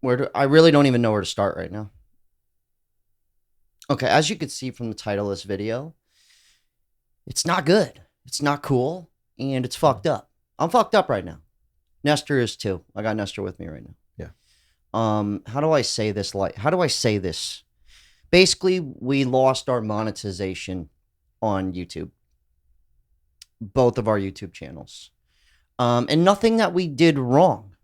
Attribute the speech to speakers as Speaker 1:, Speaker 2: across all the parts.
Speaker 1: I really don't even know where to start right now. Okay, as you can see from the title of this video, it's not good. It's not cool, and it's fucked up. I'm fucked up right now. Nestor is too. I got Nestor with me right now.
Speaker 2: Yeah.
Speaker 1: How do I say this? How do I say this? Basically, we lost our monetization on YouTube. Both of our YouTube channels. And nothing that we did wrong.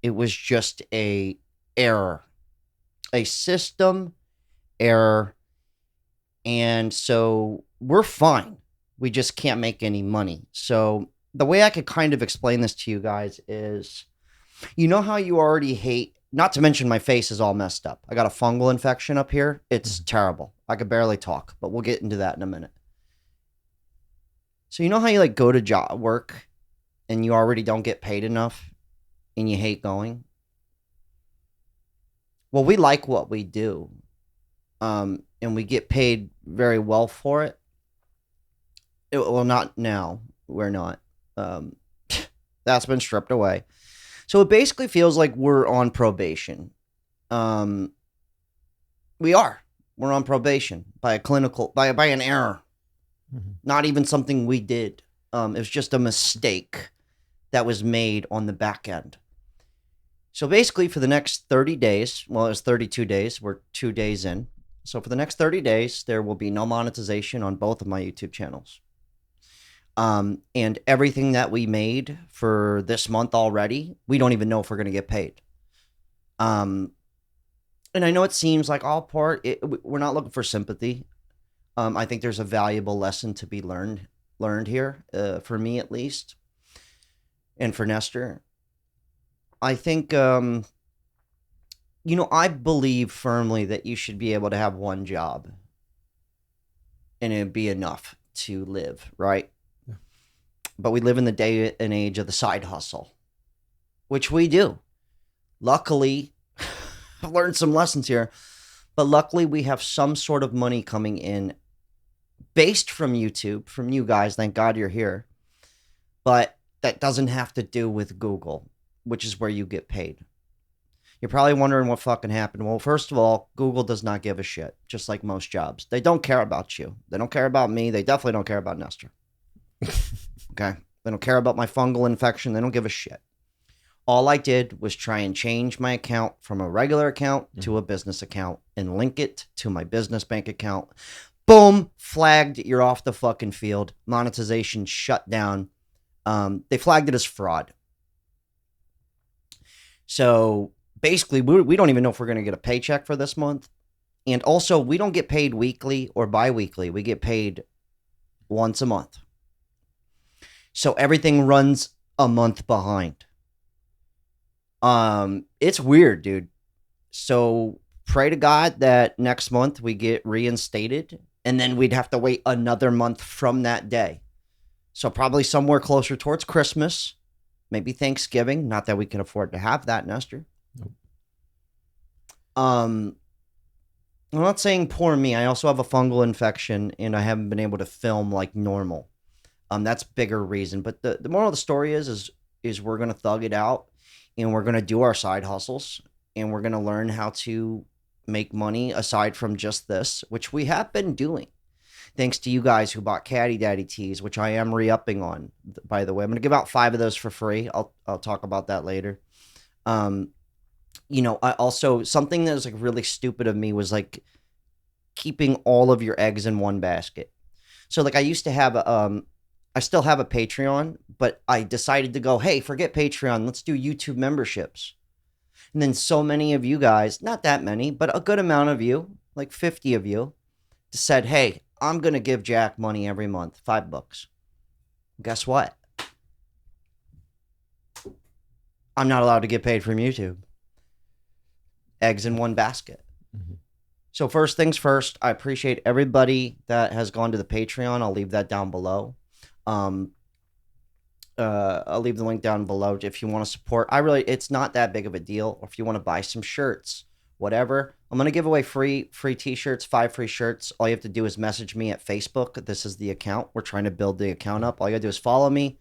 Speaker 1: It was just a error. A system error. And so we're fine. We just can't make any money. So the way I could kind of explain this to you guys is, you know how you already hate, not to mention my face is all messed up. I got a fungal infection up here. It's terrible. I could barely talk, but we'll get into that in a minute. So you know how you like go to work and you already don't get paid enough and you hate going? Well, we like what we do. And we get paid very well for it. Well, not now. We're not. That's been stripped away. So it basically feels like we're on probation. We are. We're on probation by an error. Mm-hmm. Not even something we did. It was just a mistake that was made on the back end. So basically for the next 30 days, well, it was 32 days. We're 2 days in. So for the next 30 days, there will be no monetization on both of my YouTube channels. And everything that we made for this month already, we don't even know if we're going to get paid. And I know it seems like we're not looking for sympathy. I think there's a valuable lesson to be learned here, for me at least, and for Nestor. I think, I believe firmly that you should be able to have one job and it'd be enough to live, right? Yeah. But we live in the day and age of the side hustle, which we do. Luckily, I've learned some lessons here, but luckily we have some sort of money coming in based from YouTube, from you guys. Thank God you're here. But that doesn't have to do with Google, which is where you get paid. You're probably wondering what fucking happened. Well, first of all, Google does not give a shit, just like most jobs. They don't care about you. They don't care about me. They definitely don't care about Nestor. Okay? They don't care about my fungal infection. They don't give a shit. All I did was try and change my account from a regular account to a business account and link it to my business bank account. Boom, flagged, you're off the fucking field. Monetization shut down. They flagged it as fraud. So basically, we don't even know if we're going to get a paycheck for this month. And also, we don't get paid weekly or bi-weekly. We get paid once a month. So everything runs a month behind. It's weird, dude. So pray to God that next month we get reinstated, and then we'd have to wait another month from that day. So probably somewhere closer towards Christmas, maybe Thanksgiving. Not that we can afford to have that, Nestor. Nope. I'm not saying poor me. I also have a fungal infection, and I haven't been able to film like normal. That's bigger reason. But the moral of the story is we're gonna thug it out, and we're gonna do our side hustles, and we're gonna learn how to make money aside from just this, which we have been doing. Thanks to you guys who bought Caddy Daddy tees, which I am re-upping on, by the way. I'm going to give out 5 of those for free. I'll talk about that later. I also, something that was like really stupid of me was like keeping all of your eggs in one basket. So like I used to have I still have a Patreon, but I decided to go, hey, forget Patreon. Let's do YouTube memberships. And then so many of you guys, not that many, but a good amount of you, like 50 of you, said, hey, I'm going to give Jack money every month, $5. Guess what? I'm not allowed to get paid from YouTube. Eggs in one basket. Mm-hmm. So first things first, I appreciate everybody that has gone to the Patreon. I'll leave that down below. I'll leave the link down below if you want to support. It's not that big of a deal. Or if you want to buy some shirts, whatever. I'm going to give away free t-shirts, 5 free shirts. All you have to do is message me at Facebook. This is the account. We're trying to build the account up. All you got to do is follow me,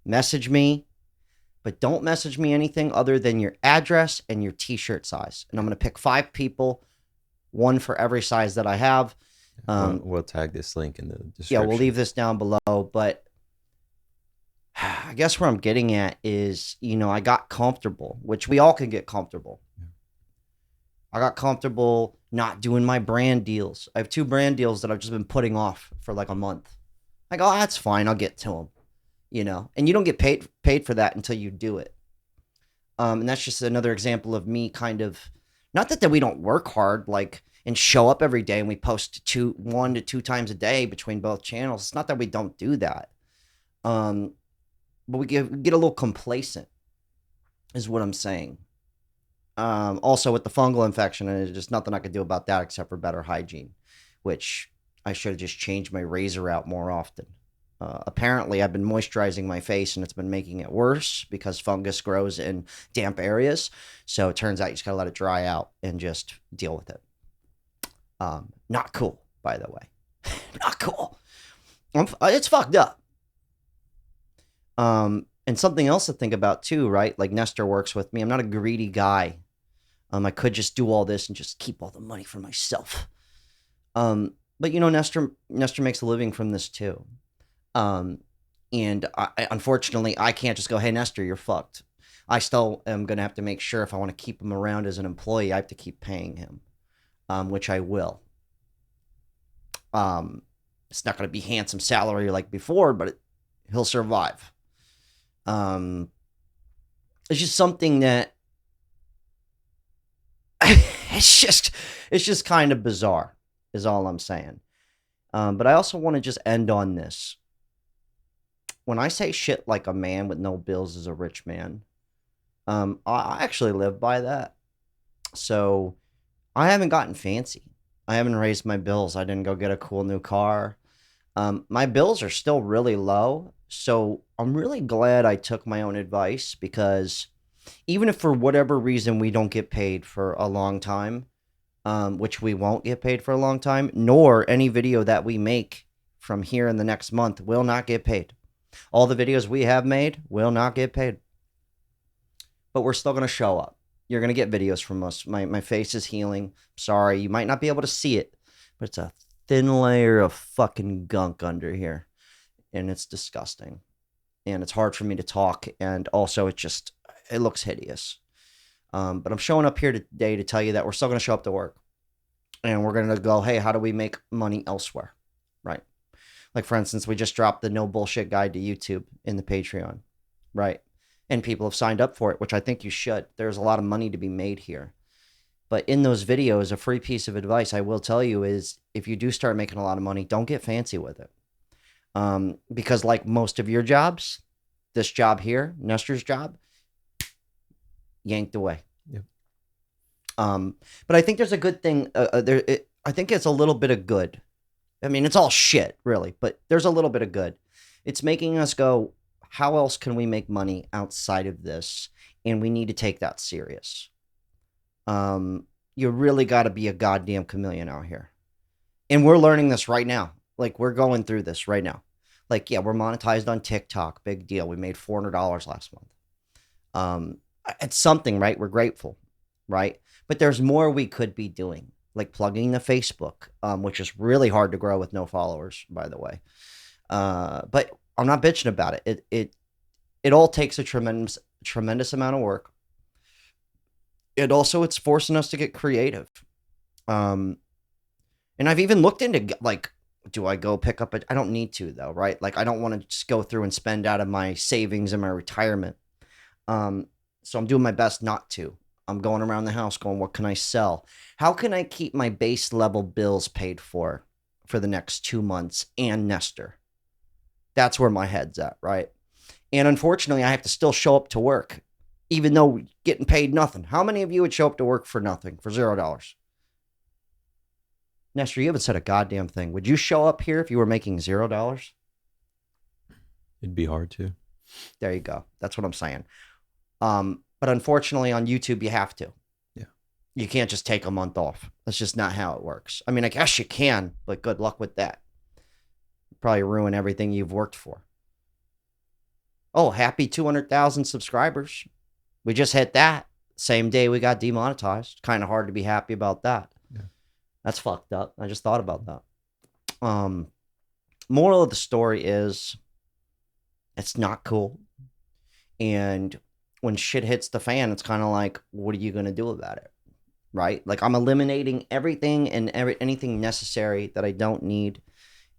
Speaker 1: message me, but don't message me anything other than your address and your t-shirt size. And I'm going to pick 5 people, 1 for every size that I have.
Speaker 2: We'll tag this link in the description.
Speaker 1: Yeah, we'll leave this down below. But I guess where I'm getting at is, I got comfortable, which we all can get comfortable. Yeah. I got comfortable not doing my brand deals. I have 2 brand deals that I've just been putting off for like a month. I go, that's fine. I'll get to them. And you don't get paid for that until you do it. And that's just another example of me kind of, not that we don't work hard, and show up every day and we post 1 to 2 times a day between both channels. It's not that we don't do that. But we get a little complacent is what I'm saying. Also with the fungal infection, and there's just nothing I could do about that except for better hygiene, which I should have just changed my razor out more often. Apparently, I've been moisturizing my face, and it's been making it worse because fungus grows in damp areas. So it turns out you just gotta let it dry out and just deal with it. Not cool, by the way. Not cool. It's fucked up. And something else to think about too, right? Like Nestor works with me. I'm not a greedy guy. I could just do all this and just keep all the money for myself. But Nestor makes a living from this too. And unfortunately, I can't just go, hey, Nestor, you're fucked. I still am going to have to make sure if I want to keep him around as an employee, I have to keep paying him, which I will. It's not going to be handsome salary like before, but he'll survive. It's just something that it's just kind of bizarre is all I'm saying. But I also want to just end on this. When I say shit like a man with no bills is a rich man, I actually live by that. So I haven't gotten fancy. I haven't raised my bills. I didn't go get a cool new car. My bills are still really low. So I'm really glad I took my own advice, because even if for whatever reason we don't get paid for a long time, which we won't get paid for a long time, nor any video that we make from here in the next month will not get paid. All the videos we have made will not get paid. But we're still going to show up. You're going to get videos from us. My face is healing. Sorry, you might not be able to see it, but it's a thin layer of fucking gunk under here. And it's disgusting. And it's hard for me to talk. And also it looks hideous. But I'm showing up here today to tell you that we're still going to show up to work. And we're going to go, hey, how do we make money elsewhere? Right? Like, for instance, we just dropped the no bullshit guide to YouTube in the Patreon. Right? And people have signed up for it, which I think you should. There's a lot of money to be made here. But in those videos, a free piece of advice I will tell you is, if you do start making a lot of money, don't get fancy with it. Because like most of your jobs, this job here, Nestor's job, yanked away.
Speaker 2: Yep.
Speaker 1: But I think there's a good thing. I think it's a little bit of good. I mean, it's all shit, really, but there's a little bit of good. It's making us go, how else can we make money outside of this? And we need to take that serious. You really got to be a goddamn chameleon out here. And we're learning this right now. Like, we're going through this right now. Like, yeah, we're monetized on TikTok. Big deal. We made $400 last month. It's something, right? We're grateful, right? But there's more we could be doing, like plugging the Facebook, which is really hard to grow with no followers, by the way. But I'm not bitching about it. It all takes a tremendous amount of work. And also it's forcing us to get creative. And I've even looked into, like, do I go pick up I don't need to, though, right? Like, I don't want to just go through and spend out of my savings and my retirement. So I'm doing my best not to. I'm going around the house going, what can I sell? How can I keep my base level bills paid for the next 2 months and Nestor? That's where my head's at, right? And unfortunately, I have to still show up to work, even though we're getting paid nothing. How many of you would show up to work for nothing, for $0? Nestor, you haven't said a goddamn thing. Would you show up here if you were making $0?
Speaker 2: It'd be hard to.
Speaker 1: There you go. That's what I'm saying. But unfortunately on YouTube, you have to.
Speaker 2: Yeah.
Speaker 1: You can't just take a month off. That's just not how it works. I mean, I guess you can, but good luck with that. Probably ruin everything you've worked for. Oh, happy 200,000 subscribers. We just hit that. Same day we got demonetized. Kind of hard to be happy about that.
Speaker 2: Yeah.
Speaker 1: That's fucked up. I just thought about that. Moral of the story is it's not cool. And when shit hits the fan, it's kind of like, what are you going to do about it? Right? Like I'm eliminating everything and anything necessary that I don't need.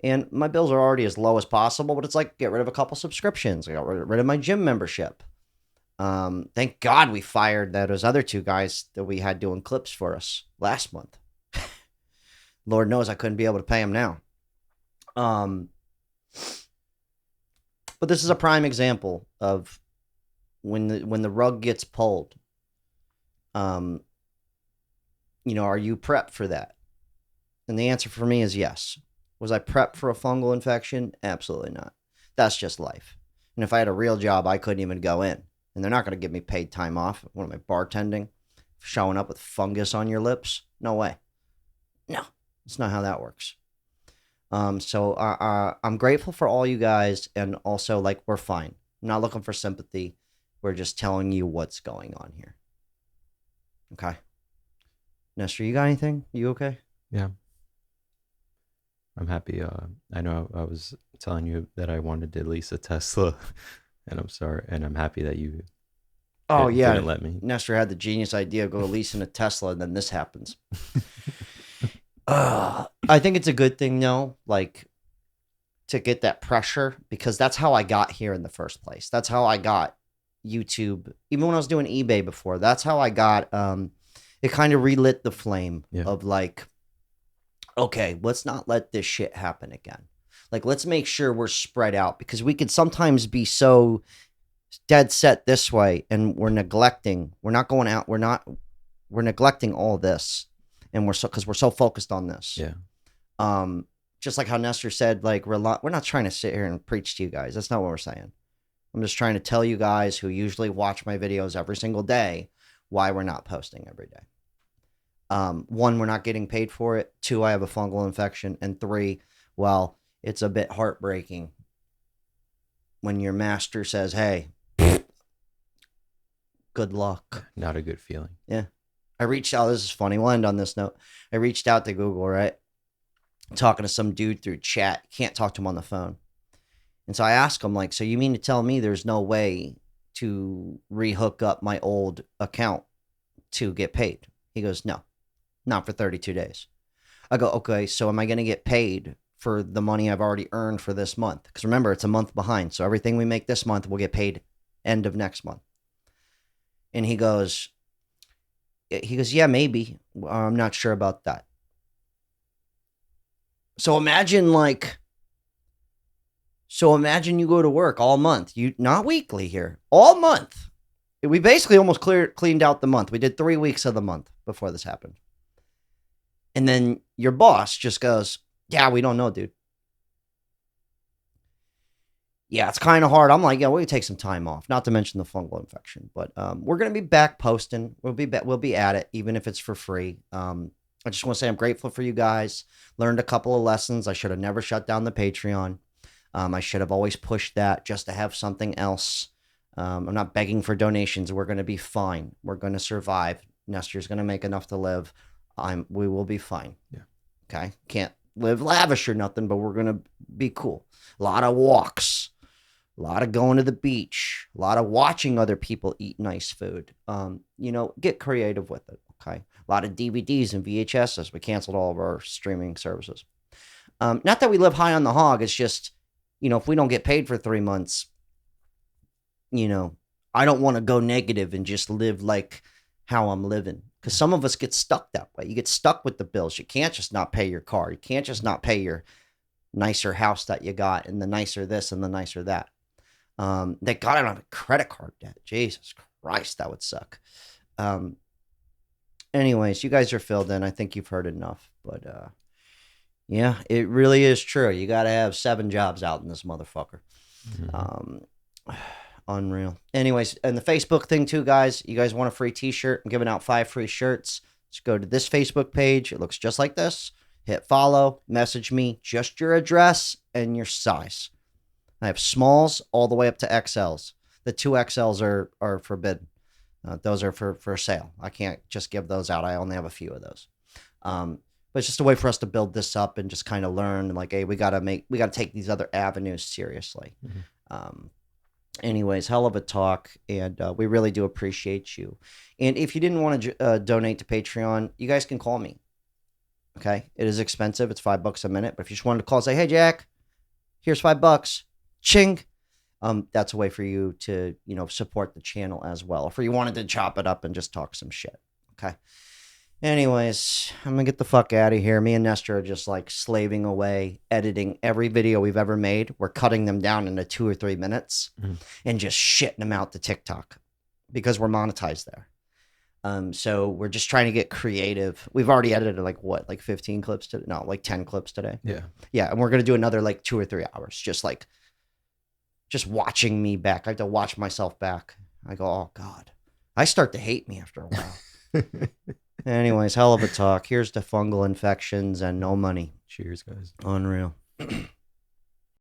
Speaker 1: And my bills are already as low as possible, but it's like, get rid of a couple subscriptions. I got rid of my gym membership. Thank God we fired those other two guys that we had doing clips for us last month. Lord knows I couldn't be able to pay them now. But this is a prime example of when the rug gets pulled. Are you prepped for that? And the answer for me is yes. Was I prepped for a fungal infection? Absolutely not. That's just life. And if I had a real job, I couldn't even go in. And they're not going to give me paid time off. What am I, bartending? Showing up with fungus on your lips? No way. No, that's not how that works. So I'm grateful for all you guys. And also, we're fine. I'm not looking for sympathy. We're just telling you what's going on here. Okay. Nestor, you got anything? You okay?
Speaker 2: Yeah. I'm happy. I know I was telling you that I wanted to lease a Tesla, and I'm sorry, and I'm happy that you didn't let me.
Speaker 1: Nestor had the genius idea of go leasing a Tesla, and then this happens. I think it's a good thing, though, to get that pressure, because that's how I got here in the first place. That's how I got YouTube. Even when I was doing eBay before, that's how I got, it kind of relit the flame of okay, let's not let this shit happen again. Let's make sure we're spread out, because we could sometimes be so dead set this way and we're neglecting all this, and because we're so focused on this.
Speaker 2: Yeah.
Speaker 1: Just like how Nestor said, we're not trying to sit here and preach to you guys. That's not what we're saying. I'm just trying to tell you guys who usually watch my videos every single day why we're not posting every day. 1, we're not getting paid for it. 2, I have a fungal infection. And 3, well, it's a bit heartbreaking when your master says, hey, good luck.
Speaker 2: Not a good feeling.
Speaker 1: Yeah. I reached out. This is funny. We'll end on this note. I reached out to Google, right? Talking to some dude through chat. Can't talk to him on the phone. And so I asked him, so you mean to tell me there's no way to rehook up my old account to get paid? He goes, no. Not for 32 days. I go, okay, so am I going to get paid for the money I've already earned for this month? Because remember, it's a month behind. So everything we make this month will get paid end of next month. And he goes, yeah, maybe. I'm not sure about that. So imagine you go to work all month. Not weekly here, all month. We basically almost cleaned out the month. We did 3 weeks of the month before this happened. And then your boss just goes, yeah, we don't know, dude. Yeah, it's kind of hard. I'm like, yeah, we'll take some time off, not to mention the fungal infection. But we're going to be back posting. We'll be at it, even if it's for free. I just want to say I'm grateful for you guys. Learned a couple of lessons. I should have never shut down the Patreon. I should have always pushed that just to have something else. I'm not begging for donations. We're going to be fine. We're going to survive. Nestor's going to make enough to live. We will be fine.
Speaker 2: Yeah.
Speaker 1: Okay. Can't live lavish or nothing, but we're going to be cool. A lot of walks, a lot of going to the beach, a lot of watching other people eat nice food. Get creative with it. Okay. A lot of DVDs and VHSs. We canceled all of our streaming services. Not that we live high on the hog. It's just, if we don't get paid for 3 months, I don't want to go negative and just live like how I'm living. Because some of us get stuck that way. You get stuck with the bills. You can't just not pay your car. You can't just not pay your nicer house that you got and the nicer this and the nicer that. Thank God I don't have a credit card debt. Jesus Christ, that would suck. Anyways, you guys are filled in. I think you've heard enough. But yeah, it really is true. You got to have 7 jobs out in this motherfucker. Mm-hmm. Unreal. Anyways, and the Facebook thing too, guys. You guys want a free t-shirt? I'm giving out 5 free shirts. Just go to this Facebook page. It looks just like this. Hit follow. Message me just your address and your size. I have smalls all the way up to XLs. The 2XLs are forbidden. Those are for sale. I can't just give those out. I only have a few of those. But it's just a way for us to build this up and just kind of learn, like, hey, we got to take these other avenues seriously. Anyways, hell of a talk, and we really do appreciate you. And if you didn't want to donate to Patreon, you guys can call me. Okay, it is expensive. It's $5 a minute, but if you just wanted to call and say, hey, Jack, here's $5, ching. That's a way for you to, support the channel as well. If you wanted to chop it up and just talk some shit. Okay. Anyways, I'm going to get the fuck out of here. Me and Nestor are just like slaving away, editing every video we've ever made. We're cutting them down into 2 or 3 minutes and just shitting them out to TikTok because we're monetized there. So we're just trying to get creative. We've already edited like 15 clips today? No, like 10 clips today. Yeah. Yeah. And we're going to do another like 2 or 3 hours. Just watching me back. I have to watch myself back. I go, oh God, I start to hate me after a while. Anyways, hell of a talk. Here's to fungal infections and no money.
Speaker 2: Cheers, guys.
Speaker 1: Unreal.